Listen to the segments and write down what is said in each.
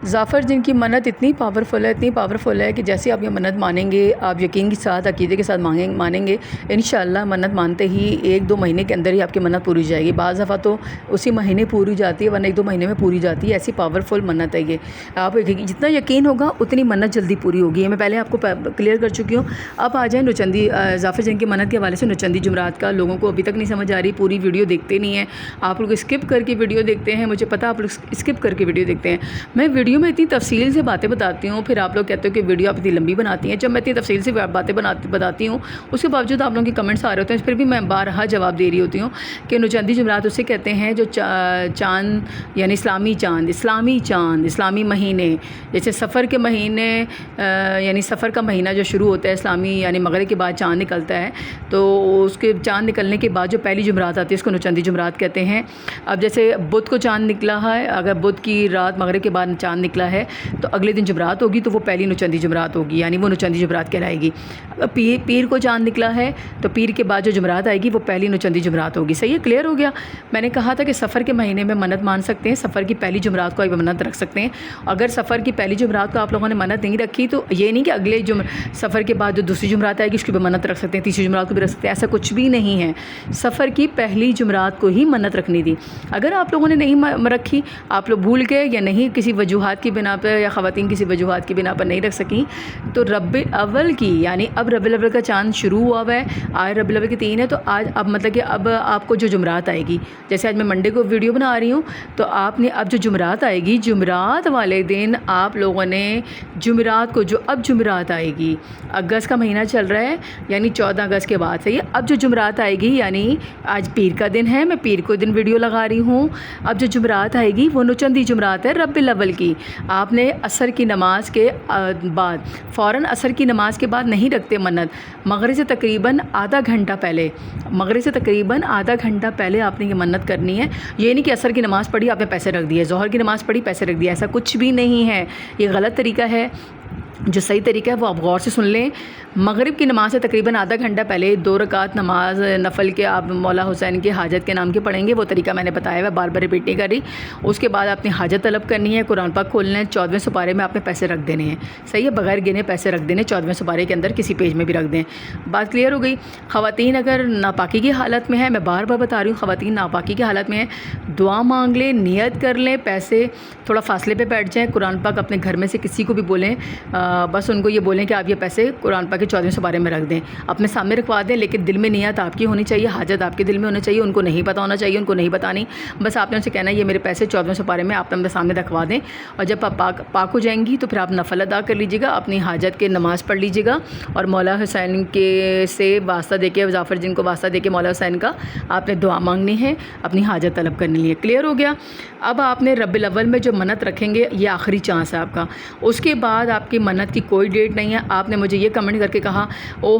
ظافر جن کی منت اتنی پاورفل ہے کہ جیسے آپ یہ منت مانیں گے، آپ یقین کے ساتھ، عقیدے کے ساتھ مانیں گے، انشاءاللہ منت مانتے ہی 1-2 مہینے کے اندر ہی آپ کی منت پوری ہو جائے گی۔ بعض دفعہ تو اسی مہینے پوری جاتی ہے، ورنہ 1-2 مہینے میں پوری جاتی ہے۔ ایسی پاورفل منت ہے یہ، آپ جتنا یقین ہوگا اتنی منت جلدی پوری ہوگی۔ یہ میں پہلے آپ کو کلیئر کر چکی ہوں۔ اب آ جائیں نوچندی ظافر جن کی منت کے حوالے سے نوچندی جمعرات کا۔ لوگوں کو ابھی تک نہیں سمجھ آ رہی، پوری ویڈیو دیکھتے نہیں ہیں، آپ لوگ اسکپ کر کے ویڈیو دیکھتے ہیں، مجھے پتہ آپ لوگ اسکپ کر کے ویڈیو دیکھتے ہیں۔ میں ویڈیو میں اتنی تفصیل سے باتیں بتاتی ہوں، پھر آپ لوگ کہتے ہو کہ ویڈیو آپ اتنی لمبی بناتی ہیں۔ جب میں اتنی تفصیل سے باتیں بتاتی ہوں، اس کے باوجود آپ لوگوں کے کمنٹس آ رہے ہوتے ہیں، پھر بھی میں بارہا جواب دے رہی ہوتی ہوں کہ نوچندی جمعرات اسے کہتے ہیں جو چاند یعنی اسلامی مہینے، جیسے سفر کے مہینے، یعنی سفر کا مہینہ جو شروع ہوتا ہے اسلامی یعنی مغرب کے بعد چاند نکلتا ہے، تو اس کے چاند نکلنے کے بعد جو پہلی جمعرات آتی ہے اس کو نوچندی جمعرات کہتے ہیں۔ اب جیسے بدھ کو چاند نکلا ہے، اگر بدھ کی رات مغرب کے بعد چاند نکلا ہے تو اگلے دن جمعرات ہوگی، تو وہ پہلی نوچندی جمعرات ہوگی، یعنی وہ نوچندی جمعرات کہلائے گی۔ پیر کو چاند نکلا ہے تو پیر کے بعد جو جمعرات آئے گی وہ پہلی نوچندی جمعرات ہوگی۔ صحیح ہے، کلیئر ہو گیا۔ میں نے کہا تھا کہ سفر کے مہینے میں منت مان سکتے ہیں، سفر کی پہلی جمعرات کو آپ منت رکھ سکتے ہیں۔ اگر سفر کی پہلی جمعرات کو آپ لوگوں نے منت نہیں رکھی تو یہ نہیں کہ اگلے سفر کے بعد جو دوسری جمعرات آئے گی اس کی بھی منت رکھ سکتے ہیں، تیسری جمعرات کو بھی رکھ سکتے ہیں، ایسا کچھ بھی نہیں ہے۔ سفر کی پہلی جمعرات کو ہی منت رکھنی تھی۔ اگر آپ لوگوں نے نہیں رکھی، آپ لوگ بھول گئے یا نہیں کسی وجوہات کی بنا پہ، یا خواتین کسی وجوہات کی بنا پر نہیں رکھ سکیں، تو ربیع الاول کی یعنی اب ربیع الاول کا چاند شروع ہوا ہے، آج ربیع الاول کی 3 ہے، تو آج اب مطلب کہ اب آپ کو جو جمعرات آئے گی، جیسے آج میں منڈے کو ویڈیو بنا رہی ہوں، تو آپ نے اب جو جمعرات آئے گی، جمعرات والے دن آپ لوگوں نے جمعرات کو جو اب جمعرات آئے گی، اگست کا مہینہ چل رہا ہے یعنی 14 اگست کے بعد سے، اب جو جمعرات آئے گی یعنی آج پیر کا دن ہے، میں پیر کو دن ویڈیو لگا رہی ہوں، اب جو جمعرات آئے گی وہ نوچندی جمعرات ہے ربیع الاول کی۔ آپ نے عصر کی نماز کے بعد، فوراً عصر کی نماز کے بعد نہیں رکھتے منت، مغرب سے تقریباً آدھا گھنٹہ پہلے آپ نے یہ منت کرنی ہے۔ یہ نہیں کہ عصر کی نماز پڑھی آپ نے پیسے رکھ دیے، ظہر کی نماز پڑھی پیسے رکھ دیا، ایسا کچھ بھی نہیں ہے، یہ غلط طریقہ ہے۔ جو صحیح طریقہ ہے وہ آپ غور سے سن لیں۔ مغرب کی نماز سے تقریباً آدھا گھنٹہ پہلے 2 رکعت نماز نفل کے آپ مولا حسین کی حاجت کے نام کے پڑھیں گے، وہ طریقہ میں نے بتایا ہے، بار بار ریپیٹ نہیں کر رہی۔ اس کے بعد آپ نے حاجت طلب کرنی ہے، قرآن پاک کھولنا ہے، 14ویں سپارے میں آپ نے پیسے رکھ دینے ہیں، صحیح ہے، بغیر گنے پیسے رکھ دینے، 14ویں سپارے کے اندر کسی پیج میں بھی رکھ دیں۔ بات کلیئر ہو گئی۔ خواتین اگر ناپاکی کی حالت میں ہے، میں بار بار بتا رہی ہوں، خواتین ناپاکی کی حالت میں ہیں، دعا مانگ لیں، نیت کر لیں، پیسے تھوڑا فاصلے پہ بیٹھ جائیں، قرآن پاک اپنے گھر میں سے کسی کو بھی بولیں، بس ان کو یہ بولیں کہ آپ یہ پیسے قرآن پاک کے 14ویں سپارے میں رکھ دیں، اپنے سامنے رکھوا دیں، لیکن دل میں نیت آپ کی ہونی چاہیے، حاجت آپ کے دل میں ہونی چاہیے، ان کو نہیں پتہ ہونا چاہیے، ان کو نہیں بتانی، بس آپ نے ان سے کہنا ہے یہ میرے پیسے 14ویں سپارے میں آپ اپنے سامنے رکھوا دیں، اور جب آپ پاک ہو جائیں گی تو پھر آپ نفل ادا کر لیجیے گا، اپنی حاجت کے نماز پڑھ لیجیے گا، اور مولا حسین کے سے واسطہ دے کے، ظافر جن کو واسطہ دے کے مولا حسین کا آپ نے دعا مانگنی ہے، اپنی حاجت طلب کرنی ہے۔ کلیئر ہو گیا۔ اب آپ نے ربیع الاول میں جو منت رکھیں گے یہ آخری چانس ہے آپ کا، اس کے بعد آپ کی منت کی کوئی ڈیٹ نہیں ہے۔ آپ نے مجھے یہ کمنٹ کر کے کہا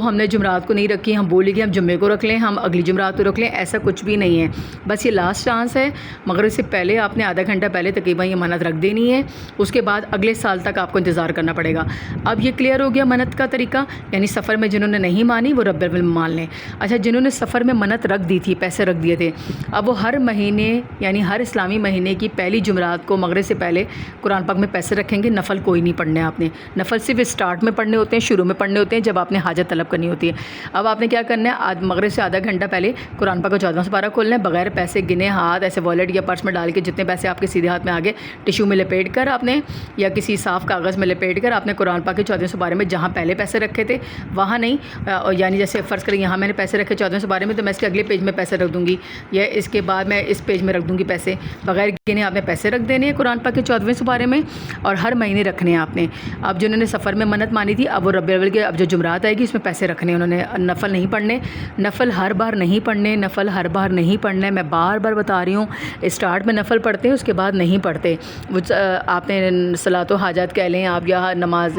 ہم نے جمعرات کو نہیں رکھی، ہم بولے گے ہم جمعے کو رکھ لیں، ہم اگلی جمعرات کو رکھ لیں، ایسا کچھ بھی نہیں ہے، بس یہ لاسٹ چانس ہے۔ مغرب سے پہلے آپ نے آدھا گھنٹہ پہلے تقریباً یہ منت رکھ دینی ہے، اس کے بعد اگلے سال تک آپ کو انتظار کرنا پڑے گا۔ اب یہ کلیئر ہو گیا منت کا طریقہ، یعنی سفر میں جنہوں نے نہیں مانی وہ ربیع الاول میں مان لیں۔ اچھا، جنہوں نے سفر میں منت رکھ دی تھی، پیسے رکھ دیے تھے، اب وہ ہر مہینے یعنی ہر اسلامی مہینے کی پہلی جمعرات کو مغرب سے پہلے قرآن پاک میں پیسے رکھیں گے، نفل کوئی نہیں پڑھنے آپ نے، نفل صرف اسٹارٹ میں پڑھنے ہوتے ہیں، شروع میں پڑھنے ہوتے ہیں جب آپ نے حاجت طلب کرنی ہوتی ہے۔ اب آپ نے کیا کرنا ہے، مغرب سے آدھا گھنٹہ پہلے قرآن پاک کا 14واں سپارہ کھولنا ہے، بغیر پیسے گنے ہاتھ ایسے والیٹ یا پرس میں ڈال کے جتنے پیسے آپ کے سیدھے ہاتھ میں آگے ٹیشو میں لپیٹ کر آپ نے یا کسی صاف کاغذ میں لپیٹ کر آپ نے قرآن پاک کے 14ویں سپارے میں جہاں پہلے پیسے رکھے تھے وہاں نہیں، یعنی جیسے فرض کریں یہاں میں نے پیسے رکھے 14ویں سپارے میں، تو میں اس کے اگلے پیج میں پیسے رکھ دوں گی، یا اس کے بعد میں اس پیج میں رکھ دوں گی پیسے، بغیر گنے آپ نے پیسے رکھ دینے ہیں قرآن پاک کے 14ویں سپارے میں، اور ہر مہینے رکھنے ہیں آپ نے۔ اب جنہوں نے سفر میں منت مانی تھی اب وہ ربیع الاول کے اب جو جمعرات آئے گی اس میں پیسے رکھنے، انہوں نے نفل نہیں پڑھنے، نفل ہر بار نہیں پڑھنے، نفل ہر بار نہیں پڑھنے، میں بار بار بتا رہی ہوں، اسٹارٹ میں نفل پڑھتے ہیں اس کے بعد نہیں پڑھتے، وہ آپ نے صلاۃ و حاجات کہہ لیں آپ، یا نماز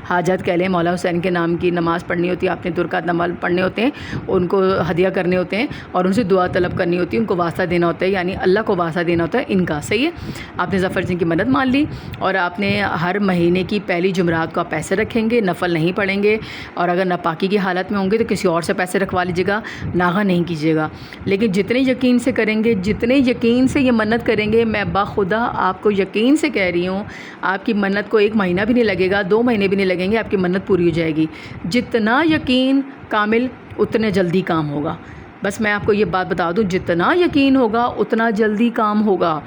حاجات کہہ لیں، مولا حسین کے نام کی نماز پڑھنی ہوتی ہے، آپ نے 2 رکعت نماز پڑھنے ہوتے ہیں، ان کو ہدیہ کرنے ہوتے ہیں اور ان سے دعا طلب کرنی ہوتی ہے، ان کو واسطہ دینا ہوتا ہے، یعنی اللہ کو واسطہ دینا ہوتا ہے ان کا، صحیح ہے۔ آپ نے ظفر جن کی منت مان لی اور آپ نے ہر مہینے کی پہلی جمعرات رات کو آپ پیسے رکھیں گے، نفل نہیں پڑھیں گے، اور اگر ناپاکی کی حالت میں ہوں گے تو کسی اور سے پیسے رکھوا لیجیے گا، ناغہ نہیں کیجیے گا۔ لیکن جتنے یقین سے کریں گے، جتنے یقین سے یہ منت کریں گے، میں باخدا آپ کو یقین سے کہہ رہی ہوں، آپ کی منت کو 1 مہینہ بھی نہیں لگے گا، 2 مہینے بھی نہیں لگیں گے، آپ کی منت پوری ہو جائے گی۔ جتنا یقین کامل اتنے جلدی کام ہوگا۔ بس میں آپ کو یہ بات بتا دوں، جتنا یقین ہوگا اتنا جلدی کام ہوگا،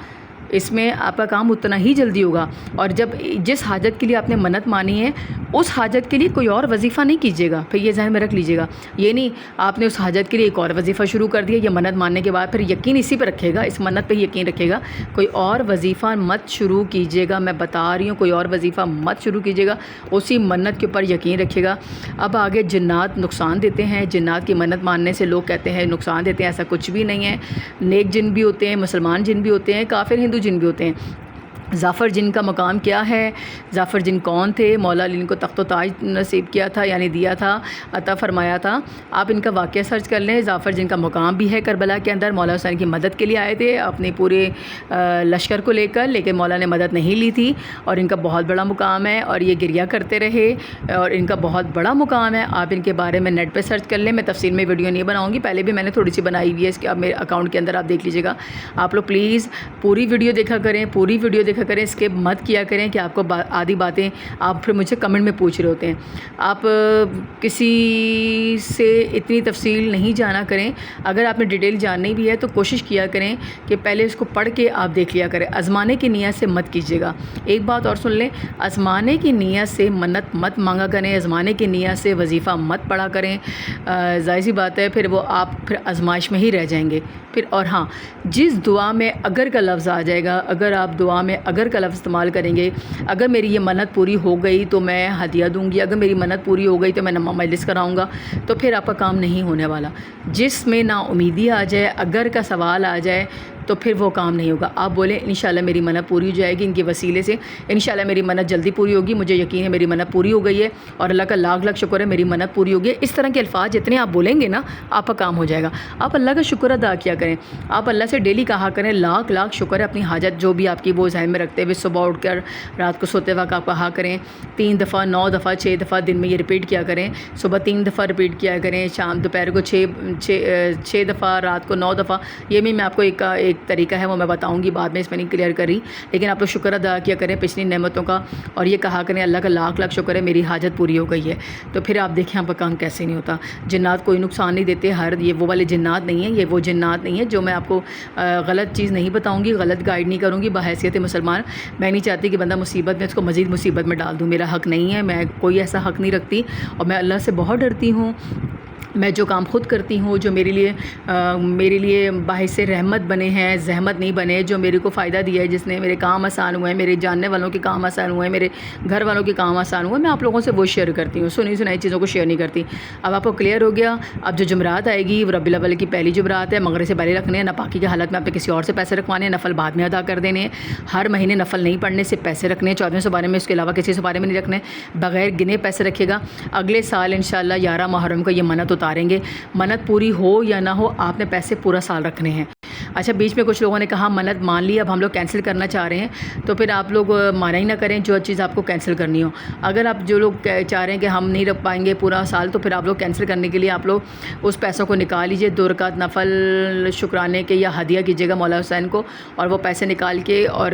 اس میں آپ کا کام اتنا ہی جلدی ہوگا۔ اور جب جس حاجت کے لیے آپ نے منت مانی ہے اس حاجت کے لیے کوئی اور وظیفہ نہیں کیجیے گا، پھر یہ ذہن میں رکھ لیجیے گا۔ یہ نہیں آپ نے اس حاجت کے لیے ایک اور وظیفہ شروع کر دیا، یہ منت ماننے کے بعد پھر یقین اسی پہ رکھے گا، اس منت پہ یقین رکھے گا، کوئی اور وظیفہ مت شروع کیجیے گا۔ میں بتا رہی ہوں، کوئی اور وظیفہ مت شروع کیجیے گا، اسی منت کے اوپر یقین رکھیے گا۔ اب آگے جنات نقصان دیتے ہیں، جنات کی منت ماننے سے لوگ کہتے ہیں نقصان دیتے ہیں، ایسا کچھ بھی نہیں ہے۔ نیک جن بھی ہوتے ہیں، مسلمان جن بھی ہوتے ہیں، کافر ہندو جن بھی ہوتے ہیں۔ ظافر جن کا مقام کیا ہے؟ ظافر جن کون تھے؟ مولا علی ان کو تخت و تاج نصیب کیا تھا، یعنی دیا تھا، عطا فرمایا تھا۔ آپ ان کا واقعہ سرچ کر لیں۔ ظافر جن کا مقام بھی ہے کربلا کے اندر، مولا حسین کی مدد کے لیے آئے تھے اپنے پورے لشکر کو لے کر، لیکن مولا نے مدد نہیں لی تھی، اور ان کا بہت بڑا مقام ہے، اور یہ گریہ کرتے رہے، اور ان کا بہت بڑا مقام ہے۔ آپ ان کے بارے میں نیٹ پہ سرچ کر لیں، میں تفصیل میں ویڈیو نہیں بناؤں گی، پہلے بھی میں نے تھوڑی سی بنائی ہوئی ہے، اس کے اب میرے اکاؤنٹ کے اندر آپ دیکھ لیجیے گا۔ آپ لوگ پلیز پوری ویڈیو دیکھا کریں، پوری ویڈیو دیکھا کریں، اسکپ مت کیا کریں کہ آپ کو آدھی باتیں آپ پھر مجھے کمنٹ میں پوچھ رہے ہوتے ہیں۔ آپ کسی سے اتنی تفصیل نہیں جانا کریں، اگر آپ نے ڈیٹیل جاننی بھی ہے تو کوشش کیا کریں کہ پہلے اس کو پڑھ کے آپ دیکھ لیا کریں، آزمانے کی نیت سے مت کیجیے گا۔ ایک بات اور سن لیں، آزمانے کی نیت سے منت مت مانگا کریں، آزمانے کی نیت سے وظیفہ مت پڑھا کریں، ظاہر سی بات ہے پھر وہ آپ پھر آزمائش میں ہی رہ جائیں گے پھر۔ اور ہاں، جس دعا میں اگر کا لفظ آ جائے گا، اگر آپ دعا میں اگر کا لفظ استعمال کریں گے، اگر میری یہ منت پوری ہو گئی تو میں ہدیہ دوں گی، اگر میری منت پوری ہو گئی تو میں مجلس کراؤں گا، تو پھر آپ کا کام نہیں ہونے والا۔ جس میں نا امیدی آ جائے، اگر کا سوال آ جائے، تو پھر وہ کام نہیں ہوگا۔ آپ بولیں انشاءاللہ میری منت پوری ہو جائے گی ان کے وسیلے سے، انشاءاللہ میری منت جلدی پوری ہوگی، مجھے یقین ہے میری منت پوری ہو گئی ہے، اور اللہ کا لاکھ لاکھ شکر ہے میری منت پوری ہو گئی ہے۔ اس طرح کے الفاظ جتنے آپ بولیں گے نا، آپ کا کام ہو جائے گا۔ آپ اللہ کا شکر ادا کیا کریں، آپ اللہ سے ڈیلی کہا کریں لاکھ لاکھ شکر ہے، اپنی حاجت جو بھی آپ کی وہ ذہن میں رکھتے ہوئے صبح اٹھ کر رات کو سوتے وقت آپ کہا کریں 3 دفعہ 9 دفعہ 6 دفعہ دن میں یہ ریپیٹ کیا کریں۔ صبح 3 دفعہ ریپیٹ کیا کریں، شام دوپہر کو 6 دفعہ، رات کو 9 دفعہ۔ یہ بھی میں آپ کو ایک طریقہ ہے وہ میں بتاؤں گی بعد میں، اس میں نہیں کلیئر کر رہی، لیکن آپ لوگ شکر ادا کیا کریں پچھلی نعمتوں کا، اور یہ کہا کریں اللہ کا لاکھ لاکھ شکر ہے میری حاجت پوری ہو گئی ہے۔ تو پھر آپ دیکھیں آپ کا کام کیسے نہیں ہوتا۔ جنات کوئی نقصان نہیں دیتے، یہ وہ والے جنات نہیں ہیں، یہ وہ جنات نہیں ہیں جو میں آپ کو غلط چیز نہیں بتاؤں گی، غلط گائیڈ نہیں کروں گی۔ بحیثیت مسلمان میں نہیں چاہتی کہ بندہ مصیبت میں اس کو مزید مصیبت میں ڈال دوں، میرا حق نہیں ہے، میں کوئی ایسا حق نہیں رکھتی، اور میں اللہ سے بہت ڈرتی ہوں۔ میں جو کام خود کرتی ہوں، جو میرے لیے باعث رحمت بنے ہیں، زحمت نہیں بنے، جو میرے کو فائدہ دیا ہے، جس نے میرے کام آسان ہوئے ہیں، میرے جاننے والوں کے کام آسان ہوئے ہیں، میرے گھر والوں کے کام آسان ہوئے ہیں، میں آپ لوگوں سے وہ شیئر کرتی ہوں، سنی سنائی چیزوں کو شیئر نہیں کرتی۔ اب آپ کو کلیئر ہو گیا۔ اب جو جمعرات آئے گی وہ ربیع الاول کی پہلی جمعرات ہے، مغرب سے پہلے رکھنے ہیں، ناپاکی کی حالت میں آپ نے کسی اور سے پیسے رکھوانے ہیں، نفل بعد میں ادا کر دینے ہیں، ہر مہینے نفل نہیں پڑھنے سے پیسے رکھنے ہیں 14 سپارے میں، اس کے علاوہ کسی سپارے میں نہیں رکھنے، بغیر گنے پیسے رکھے گا۔ اگلے سال انشاءاللہ 11 محرم کو یہ منت اتاریں گے، منت پوری ہو یا نہ ہو آپ نے پیسے پورا سال رکھنے ہیں۔ اچھا، بیچ میں کچھ لوگوں نے کہا منت مان لی، اب ہم لوگ کینسل کرنا چاہ رہے ہیں، تو پھر آپ لوگ مانا ہی نہ کریں جو چیز آپ کو کینسل کرنی ہو۔ اگر آپ جو لوگ چاہ رہے ہیں کہ ہم نہیں رکھ پائیں گے پورا سال، تو پھر آپ لوگ کینسل کرنے کے لیے آپ لوگ اس پیسوں کو نکال لیجئے، 2 رکعت نفل شکرانے کے یا ہدیہ کیجیے گا مولا حسین کو، اور وہ پیسے نکال کے اور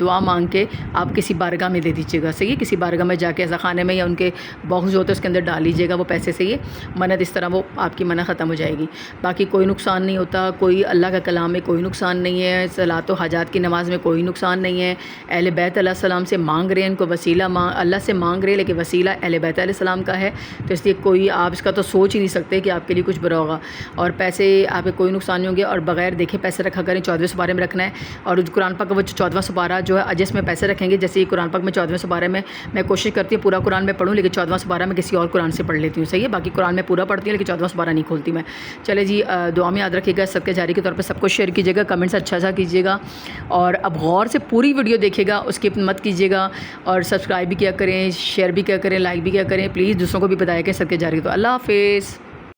دعا مانگ کے آپ کسی بارگاہ میں دے دیجیے گا، صحیح ہے؟ کسی بارگاہ میں جا کے ایسا خانے میں یا ان کے باکس جو ہوتے ہیں اس کے اندر ڈال لیجیے گا وہ پیسے، صحیح ہے؟ منت اس طرح وہ آپ کی منت ختم ہو جائے گی۔ باقی کوئی نقصان نہیں ہوتا، کوئی اللہ کا کلام میں کوئی نقصان نہیں ہے، صلاۃ و حاجات کی نماز میں کوئی نقصان نہیں ہے۔ اہل بیت علیہ السلام سے مانگ رہے ہیں، ان کو وسیلہ اللہ سے مانگ رہے ہیں، لیکن وسیلہ اہل بیت علیہ السلام کا ہے، تو اس لیے کوئی آپ اس کا تو سوچ ہی نہیں سکتے کہ آپ کے لیے کچھ برا ہوگا، اور پیسے آپ کے کوئی نقصان نہیں ہوں گے۔ اور بغیر دیکھے پیسے رکھا کریں، 14ویں سپارے میں رکھنا ہے، اور قرآن پاک کا وہ 14واں سپارہ جو ہے جس میں پیسے رکھیں گے، جیسے قرآن پاک میں 14ویں سپارے میں میں کوشش کرتی ہوں پورا قرآن میں پڑھوں، لیکن 14واں سپارہ میں کسی اور قرآن سے پڑھ لیتی ہوں، صحیح ہے؟ باقی قرآن میں پورا پڑھتی ہوں لیکن 14واں سپارہ نہیں کھولتی میں۔ چلے جی، دعا میں یاد رکھیے گا، صدقہ جاری کے طور پہ سب کو شیئر کیجیے گا، کمنٹس اچھا سا کیجیے گا، اور اب غور سے پوری ویڈیو دیکھیے گا، اسکپ مت کیجیے گا، اور سبسکرائب بھی کیا کریں، شیئر بھی کیا کریں، لائک بھی کیا کریں، پلیز دوسروں کو بھی بتایا کہ صدقہ جاری۔ تو اللہ حافظ۔